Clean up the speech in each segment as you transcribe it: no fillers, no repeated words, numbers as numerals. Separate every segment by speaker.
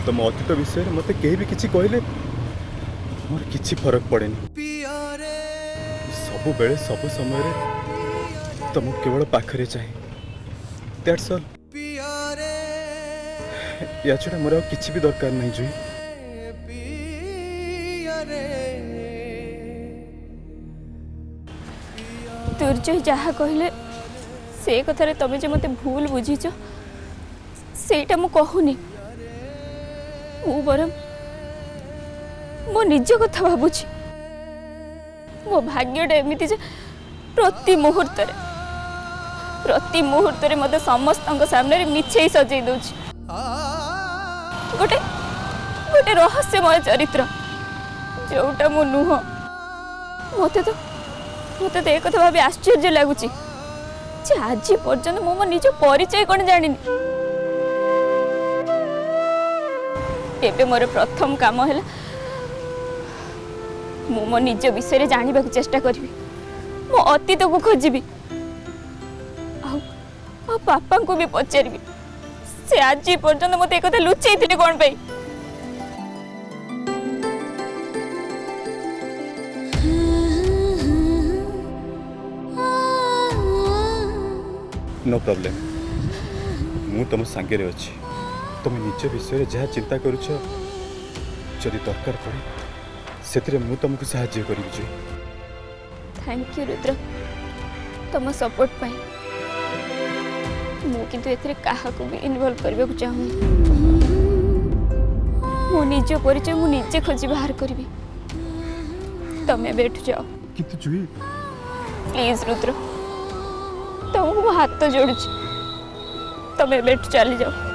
Speaker 1: तुम अतीत विषय मत कहीं भी किसी कहले मोर किसी फरक पड़े सब बेले सब समय तुम केवल पाखरे चाहे दैट्स ऑल या छड़ा मोर किसी भी दरकार नहीं जुई
Speaker 2: दुर्जय जहा कहले से कथारे तमे जे मते भूल बुझीच सेटा मु कहूनी मु बरम मो निज कथा भाबुची मो भाग्यटा एमिति जे प्रति मुहूर्त मते समस्त सामने मिछे सजई दउची गोटे गोटे रहस्यमय चरित्र जोटा मो नुह मते तो एक कथा भाभी आश्चर्य लगुची जे आज पर्यंत मो निज परिचय कौन जानी एबे मोर प्रथम काम है मो निज विषय जानवा चेष्टा करी मो अतीत को खोजी पापा को भी पचारि से आज पर्यंत मत एक लुचई थे कौन पाई
Speaker 1: नो प्रॉब्लम मु तुम सांगे अच्छी तुम निज विषय जहाँ चिंता करुच जदि दरकार पड़े से मु तुमको साहाय्य करी
Speaker 2: थैंक यू रुद्र तुम सपोर्ट पाई मु किंतु एथरे काहा को भी इन्वॉल्व करबे को चाहूँ मो निज परिचय मु निजे खोजी बाहर करबी तमे बैठ जाओ
Speaker 1: किंतु जुई
Speaker 2: प्लीज रुद्र तुमको हाथ तो जोड़ू तमे बैठ चली जाओ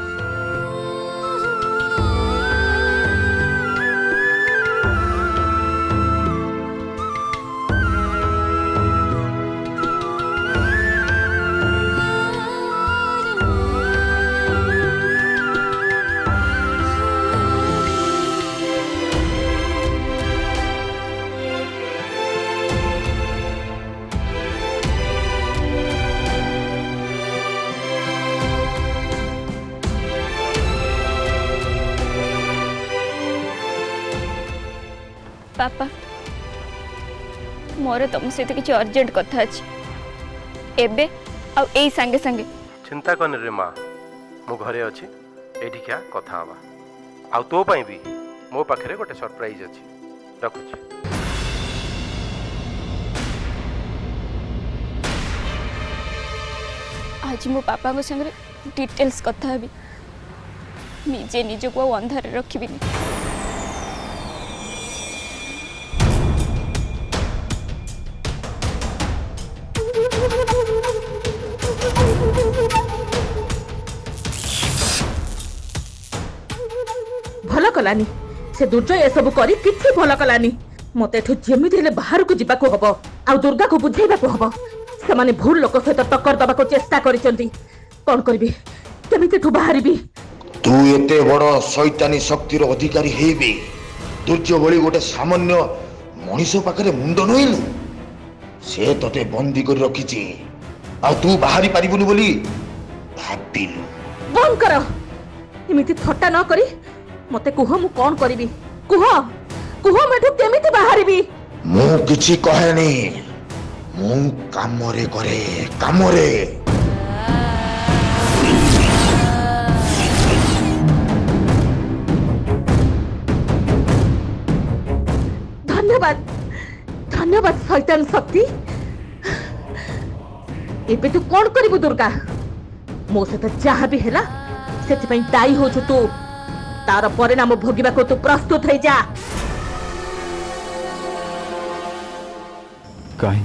Speaker 2: पापा मोर तुम सहित किसी अर्जेंट कथा अच्छी एबे आ एई संगे संगे
Speaker 3: चिंता करने रे माँ मो घरे अच्छी एठी क्या कथा हवा आ तो पाई भी मो पाखरे गोटे सरप्राइज अच्छी रखुची
Speaker 2: आज मो पापा को संगे डिटेल्स कथा हबी निजे निज को अंधारे रखिबिनी
Speaker 4: भल कलानी से दुर्जय ए सब करी किछि भल कलानी मते एठु जेमिति हेले बाहर को जिबा को हबो आ दुर्गा को बुझाइबा को हबो से माने भूल लोक सहित टक्कर दबा को चेष्टा करिसंती कोन करबी केमिति ठु बाहरिबी
Speaker 5: तू एते बड़ शैतानी शक्तिर अधिकारी हेबी दुर्जय बळी गोटे सामान्य मनीष पाखरे मुंड नइलु से तते बंदी कर रखिछि आ तू बाहरी पारिबुनी बोली भाबिलु
Speaker 4: बंद कर एमिति थट्टा न करी मते कुह मु कोन करबी कुह कुह मेठु केमिति बाहरिबी
Speaker 5: मु किछि कहेनी मु कामरे करे कामरे
Speaker 4: धन्यवाद धन्यवाद शैतान शक्ति एबे तू कोन करबू दुर्गा मो सहित जहाँ भी है से दायी हो तू तार परिणाम भोगिबा को तू प्रस्तुत हो जा
Speaker 1: कहीं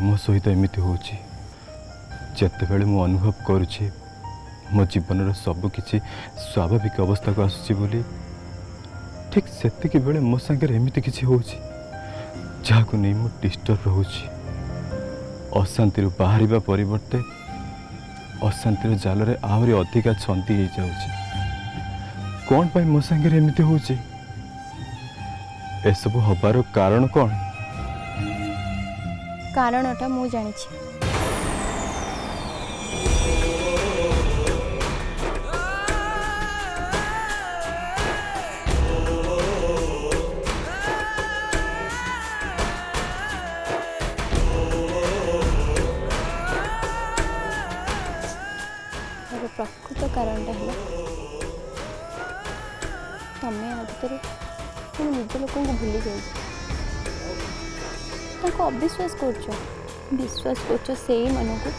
Speaker 1: मो सहित एमती हो जिते मु अनुभव करुच्ची मो जीवन सबकि स्वाभाविक अवस्था को आसूची बोली ठीक से बेले मो सांगे एमती किसी हो जहाँ को नहीं मु डिस्टर्ब रोची अशांति बाहर परिवर्ते अशांतिर जाल रे आहरी अधिका छंदी हो जाऊची कौन पाई मो सांगे एमती हो एसबु हबार कारण कौन
Speaker 2: कारणटा मु जानी कारणटा है तमें आ भितर तुम निज लोक भूली जाए अविश्वास कर से मन को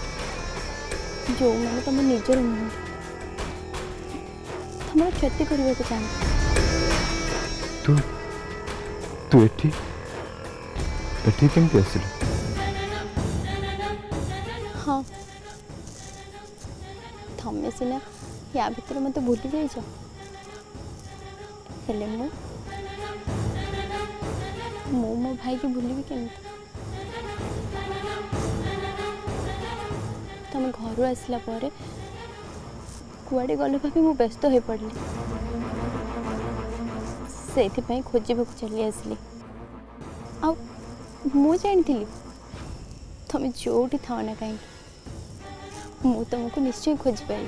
Speaker 2: जो मैंने तुम निजर नुह तुम क्षति करने को चाहते
Speaker 1: तू तू एठी एठी केमती आसिल
Speaker 2: हाँ तमें सीना या भितर मत भूली जाइछ हेले मु मो भाई की भूलिबी केमती तुम घर आसला कुआड़े गल भाभी मु व्यस्त हो पड़ली से खोजा चली आसली आ मु जानी तुम जोटी थाओ ना कहीं मु तुमको निश्चय खोज पाई।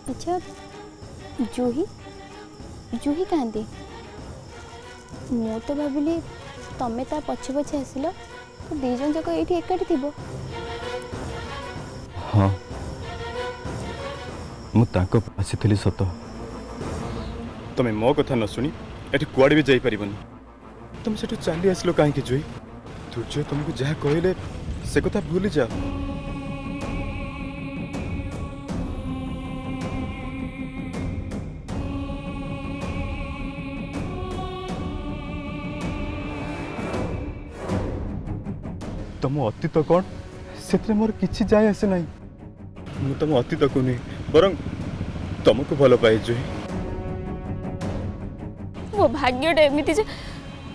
Speaker 2: अच्छा जूही जूही कहती मु तो भाविली तमें ता पछे पछे आसिल तो दी जन जाक ये एकाठी थी।
Speaker 1: हाँ मुझे आसी सत तुम्हें मो कथा न शुणी एटी कुआड़े भी जापरबनी तुम से चली आसल कहीं जुई दुर्जय तुमको जहाँ कहले से कथा भूली जा। तुम अतीत कौन से मोर किसी जाए आसे ना मु तुम अतीत को नहीं बरं तुमको भल पाए जुई
Speaker 2: मो भाग्यटा एमती जे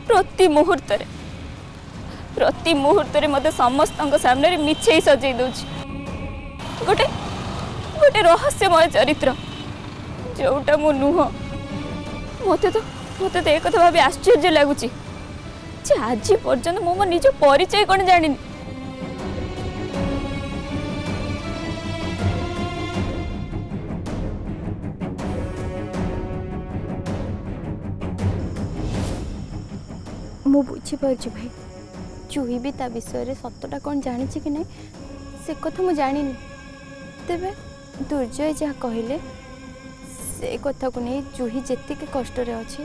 Speaker 2: प्रति मुहूर्त मत समस्त सामने मिछे सजे दूच गोटे गोटे रहस्यमय चरित्र जोटा मो नुह मते तो एक कथा भाभी आश्चर्य लगुच आज पर्यंत मो निज परिचय कौन जानी मु बुझीपार भाई जूही भी ता विषय सतटा कौन जानी कि नहीं से कथा मु जानी तेबे दुर्जय जहाँ कहले से कथा को नहीं जूही जेति के कष्ट रे अच्छी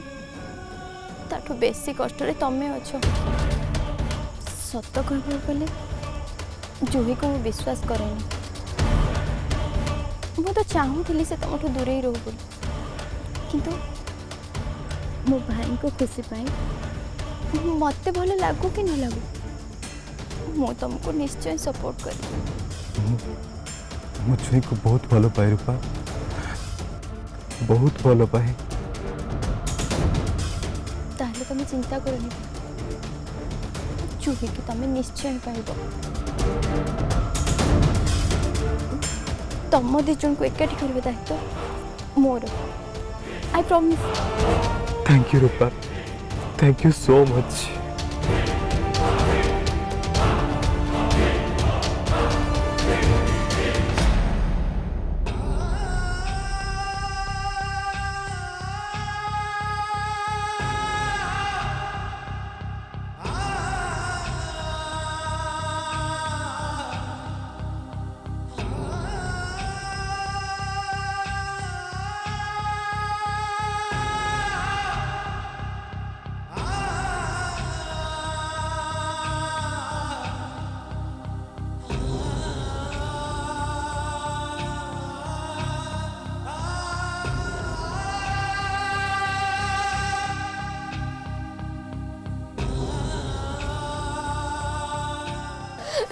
Speaker 2: ताठू बेसी कष्ट रे तमें अच्छ सत कहबो बोले जूही को मु विश्वास करेनी मु तो चाहूली से तुमठू दूरे ही रहू बोली किंतु मो भाई को खुशी पाई मत भल लागू कि न लागू मु तुमको निश्चय सपोर्ट करी
Speaker 1: मुझे को बहुत भल पाए रूपा बहुत भल पाए
Speaker 2: ताहले तुम चिंता करनी जूही की तुम निश्चय पाइब तुम दी जन को एकाठी करबे दायित्व मोर I promise.
Speaker 1: Thank you Rupa thank you so much.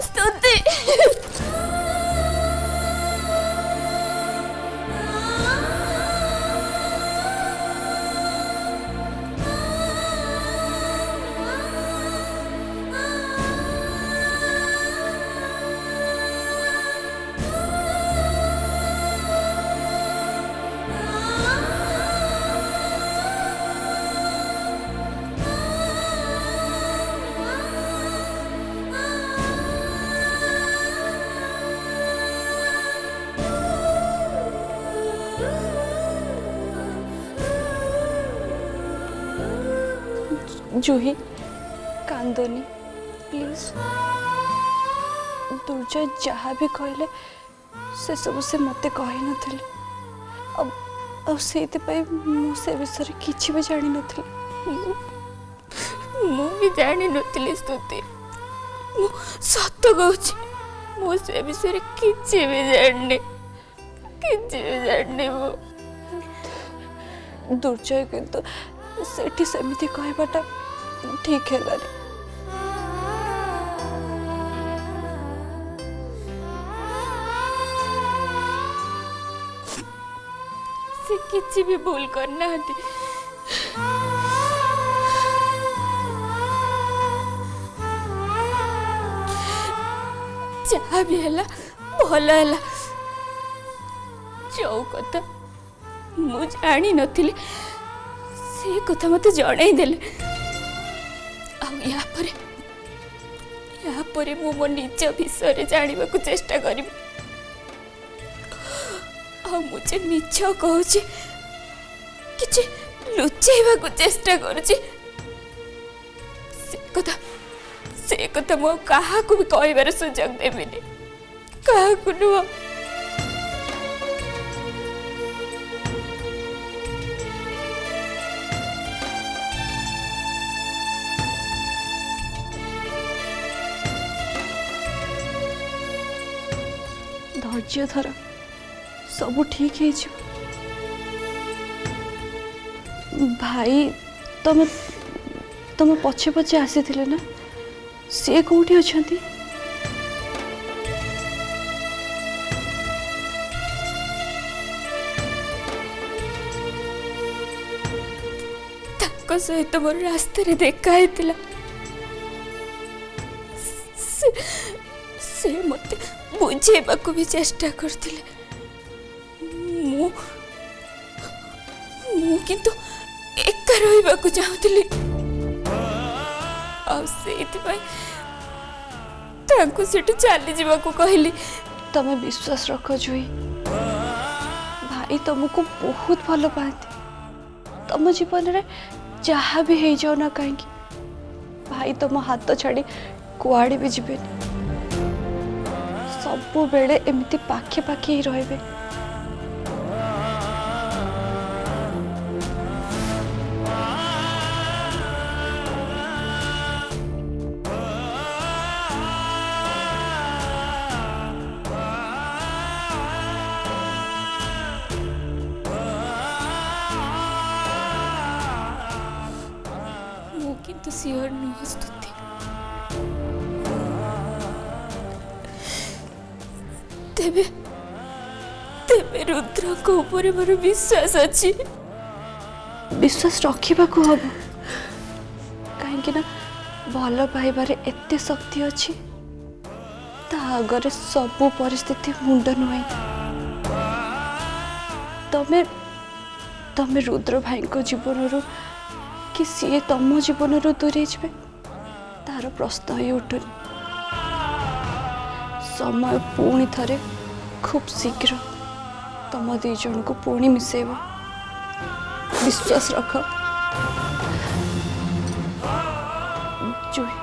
Speaker 2: Stuti Juhi कांदोनी please दुर्जय जहाँ भी कहले
Speaker 6: से सब से मते कही नथिले अब से विषय किछि भी जानि नथिले।
Speaker 2: मु भी जानी नथिली स्तुति। मु सत कहूची मु से विषय किछि भी जानी मु।
Speaker 6: दुर्जय किंतु सेठी सेमिति कहबाटा ठीक है।
Speaker 2: से किछि भी भूल करना हती। जहाँ भी हला भल हला। जो कथा मु जानी नथिली से कथा मते जणाई देले। या परे मु मो निज विषय जानिबा को चेष्टा करिबी। मुझे मिछ कहूची किछि लुचेबा को चेष्टा करूची। से कथा मु कहा को भी कहबार सुजोग देबिनी। कहा को नुह।
Speaker 6: धैर्य धर सब ठीक है। भाई तुम पछे पछे आसी थिले ना से कोठी अछंती?
Speaker 2: ताको सहित मोर रास्ते रे देखा हेतिला। से मते बुझेबा को भी चेष्टा करथिले। मु किंतु एका रहिबा को चाहुथिली। आ सेति तांको सेठु चली जीवा को कहली।
Speaker 6: तमे विश्वास रख जुई, भाई तुमको बहुत भल पाती। तुम जीवन रे जहाँ भी हो जाओ ना कहीं भाई तुम हाथ छाड़ी कुआड़े भी जीवे। सब बेले एमती पाखे पाखे ही रहे।
Speaker 2: किंतु सियर नुह स्तुति। तेबे रुद्र को ऊपर मोर विश्वास अच्छी।
Speaker 6: विश्वास रखा हम कहीं ना भल पाइबार एते शक्ति अच्छी आगे सबू परिस्थिति मुंड नुआई। तमे तमे रुद्र भाई को जीवन रू कि सी तुम जीवन रू दूरे जाए तार प्रश्न ही उठुन। समय पुणी थरे खूब शीघ्र तुम दी जन को पुणी मिसेब। विश्वास रख। जुई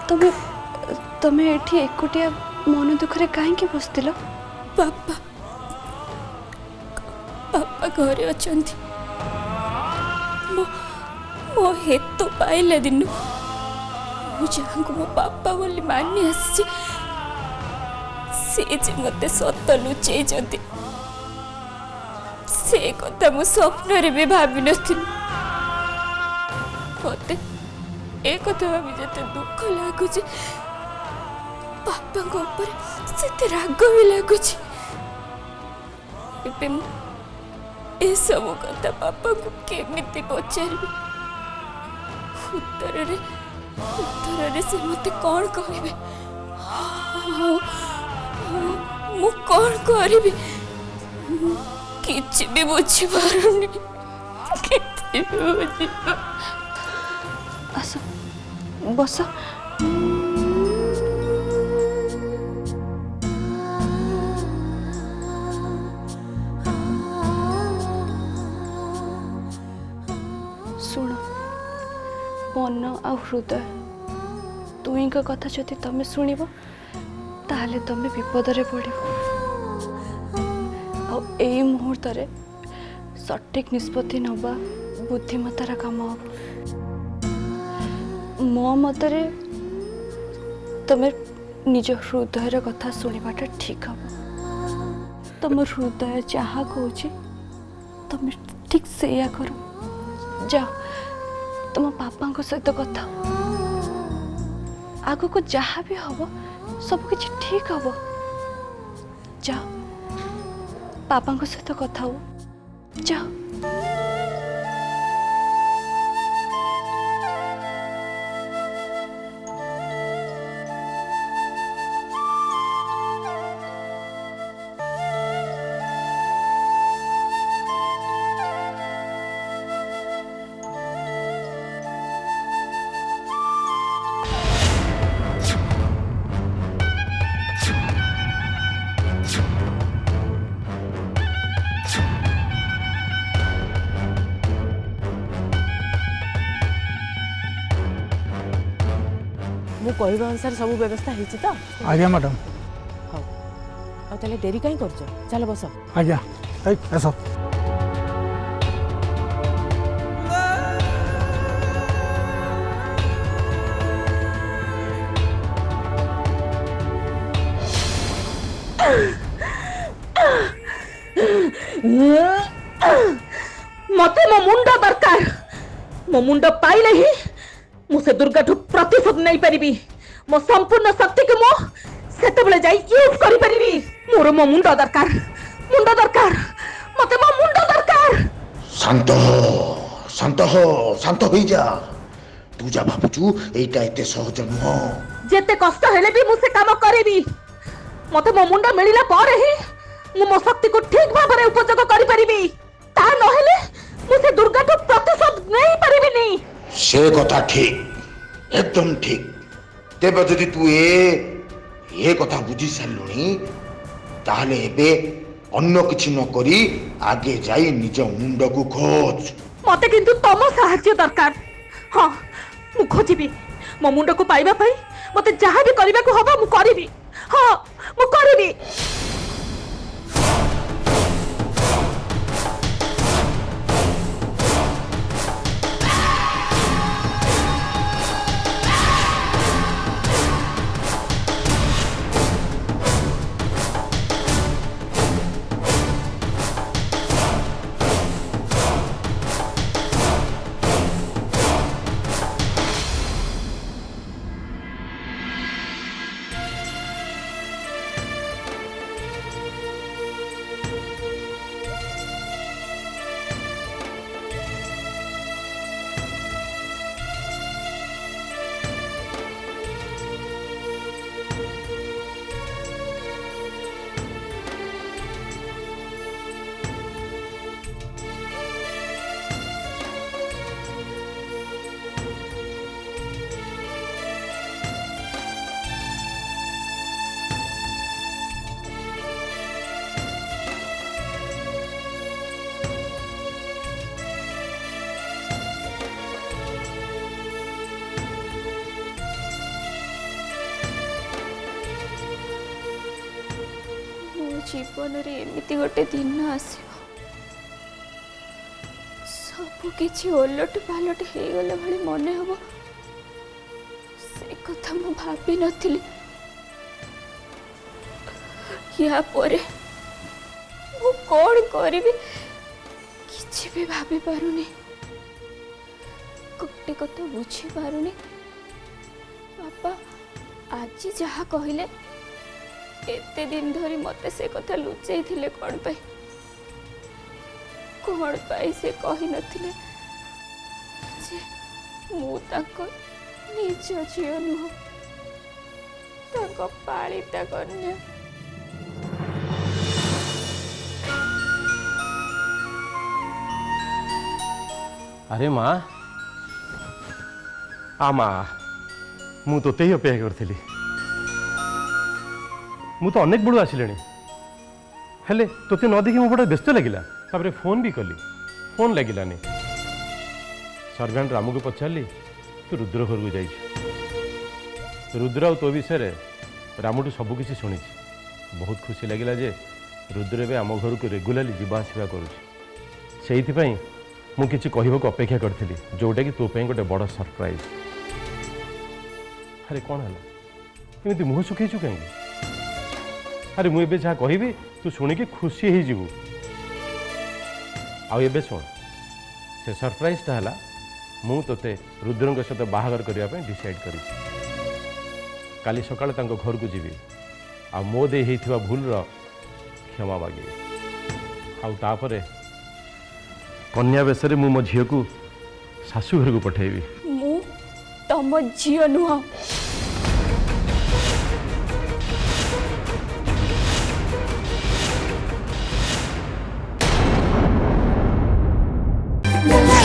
Speaker 6: तमे तमे एठी एकुटिया मन दुखरे कहीं बसतिल?
Speaker 2: पापा पापा घरे अछंती। मो हेतु पाइले दिन मु जहाँ को मो पापा बोली मानी आसी से जे मते सत लुचेई जंती से कथा मु स्वप्न रे भी भाबी नथिली। मते ए कथा भाबी जते दुख लागुची पापा को ऊपर से राग भी लगुची। एबे ए सब कथा पापा को केमिति पचारबी? उत्तर रे से मते कौन कहबे? मु कौन करबी? किछि भी बुझी पारुनी। किछि भी बुझी
Speaker 6: आस बस। शुण मन आ हृदय दुई कथा जदि तुम शुणव ताहले तुम विपद रे पड़ो। ଆଉ ଏଇ ମୁହୂର୍ତ୍ତରେ ସଠିକ୍ ନିଷ୍ପତ୍ତି ନେବା ବୁଦ୍ଧିମତାର କାମ ହବ। ମୋ ମତରେ ତମେ ନିଜ ହୃଦୟର କଥା ଶୁଣିବାଟା ଠିକ୍ ହବ। ତମ ହୃଦୟ ଯାହା କହୁଛି ତମେ ଠିକ୍ ସେଇଆ କର। ଯାଅ ତମ ବାପାଙ୍କ ସହିତ କଥା ହୁଅ। ଆଗକୁ ଯାହା ବି ହବ ସବୁ କିଛି ଠିକ୍ ହବ। ଯାଅ ବାପାଙ୍କ ସହିତ କଥା ହୁଅ। ଯାଅ।
Speaker 7: ମୁଁ କହିବା ଅନୁସାରେ ସବୁ ବ୍ୟବସ୍ଥା ହେଇଛି ତ?
Speaker 8: ଆଜ୍ଞା ମ୍ୟାଡ଼ାମ।
Speaker 7: ହଉ ଆଉ ତାହେଲେ ଡେରି କାହିଁ କରୁଛ? ଚାଲ ବସ।
Speaker 8: ଆଜ୍ଞା ଏଇ ଆସ।
Speaker 4: ମତେ ମୋ ମୁଣ୍ଡ ଦରକାର। ମୋ ମୁଣ୍ଡ ପାଇଲେ ହିଁ ମୁଁ ସେ ଦୁର୍ଗାଠୁ ପ୍ରତିଶୋଧ ନେଇ ପାରିବି। ମୋ ସମ୍ପୂର୍ଣ୍ଣ ଶକ୍ତିକୁ ମୁଁ ସେତେବେଳେ ଯାଇ ୟୁଜ୍ କରିପାରିବି। ମୋର ମୋ ମୁଣ୍ଡ ଦରକାର। ମୁଣ୍ଡ ଦରକାର। ମତେ ମୋ ମୁଣ୍ଡ ଦରକାର।
Speaker 5: ଶାନ୍ତ ହ, ଶାନ୍ତ ହ, ଶାନ୍ତ ହୋଇଯା। ତୁ ଯାହା ଭାବୁଛୁ ଏଇଟା ଏତେ ସହଜ ନୁହଁ।
Speaker 4: ଯେତେ କଷ୍ଟ ହେଲେ ବି ମୁଁ ସେ କାମ କରିବି। ମତେ ମୋ ମୁଣ୍ଡ ମିଳିଲା ପରେ ହିଁ ମୁଁ ମୋ ଶକ୍ତିକୁ ଠିକ ଭାବରେ ଉପଯୋଗ କରିପାରିବି। ତା ନହେଲେ ମୁଁ ସେ ଦୁର୍ଗାଠୁ ପ୍ରତିଶୋଧ ନେଇ ପାରିବିନି।
Speaker 5: ସେ କଥା ଠିକ, ଏକଦମ ଠିକ। ତେବେ ଯଦି ତୁ ଏ କଥା ବୁଝି ସାରିଲୁଣି ତାହେଲେ ଏବେ ଅନ୍ୟ କିଛି ନ କରି ଆଗେ ଯାଇ ନିଜ ମୁଣ୍ଡକୁ ଖୋଜ।
Speaker 4: ମତେ କିନ୍ତୁ ତମ ସାହାଯ୍ୟ ଦରକାର। ହଁ ମୁଁ ଖୋଜିବି। ମୋ ମୁଣ୍ଡକୁ ପାଇବା ପାଇଁ ମତେ ଯାହା ବି କରିବାକୁ ହବ ମୁଁ କରିବି। ହଁ ମୁଁ କରିବି।
Speaker 2: ଜୀବନରେ ଏମିତି ଗୋଟେ ଦିନ ଆସିବ ସବୁ କିଛି ଓଲଟ ପାଲଟ ହେଇଗଲା ଭଳି ମନେ ହବ। ସେ କଥା ମୁଁ ଭାବି ନଥିଲି। ୟା ପରେ ମୁଁ କଣ କରିବି କିଛି ବି ଭାବି ପାରୁନି। ଗୋଟେ କଥା ବୁଝି ପାରୁନି ବାପା ଆଜି ଯାହା କହିଲେ एते दिन धरी मते से कथा लुचई थिले कौन पाई से कही नथिले जे मु ताको निज झियो नुह ताको पालिता कन्या।
Speaker 3: अरे माँ आ माँ मु तोते ही अपेक्षा करथिली। मु तो अनेक बड़ू आसिले हेले तोते न देखी मो बड़ा व्यस्त लगिला। तापर फोन भी कली फोन लगिलानी। सर्वेंट रामू को पचारि तू रुद्र घर को जाई। रुद्र आ तो विषय रामू सबकि शुणी बहुत खुशी लगिला जे रुद्र ଏବେ ଆମ ଘରକୁ ରେଗୁଲାରଲି ଯିବା ଆସିବା କରୁଛି ସେଇଥିପାଇଁ ମୁଁ କିଛି କହିବାକୁ ଅପେକ୍ଷା କରିଥିଲି ଯେଉଁଟାକି ତୋ ପାଇଁ ଗୋଟେ ବଡ଼ ସରପ୍ରାଇଜ୍। ଆରେ କ'ଣ ହେଲା ଏମିତି ମୁହଁ ଶୁଖେଇଛୁ କାହିଁକି? ଆରେ ମୁଁ ଏବେ ଯାହା କହିବି ତୁ ଶୁଣିକି ଖୁସି ହେଇଯିବୁ। ଆଉ ଏବେ ଶୁଣ ସେ ସରପ୍ରାଇଜ୍ଟା ହେଲା ମୁଁ ତୋତେ ରୁଦ୍ରଙ୍କ ସହିତ ବାହାଘର କରିବା ପାଇଁ ଡିସାଇଡ୍ କରିଛି। କାଲି ସକାଳେ ତାଙ୍କ ଘରକୁ ଯିବି ଆଉ ମୋ ଦେଇ ହେଇଥିବା ଭୁଲର କ୍ଷମା ମାଗିବି ଆଉ ତାପରେ କନ୍ୟା ବେଶରେ ମୁଁ ମୋ ଝିଅକୁ ଶାଶୁ ଘରକୁ ପଠାଇବି।
Speaker 2: ମୁଁ ତମ ଝିଅ ନୁହଁ।
Speaker 9: La la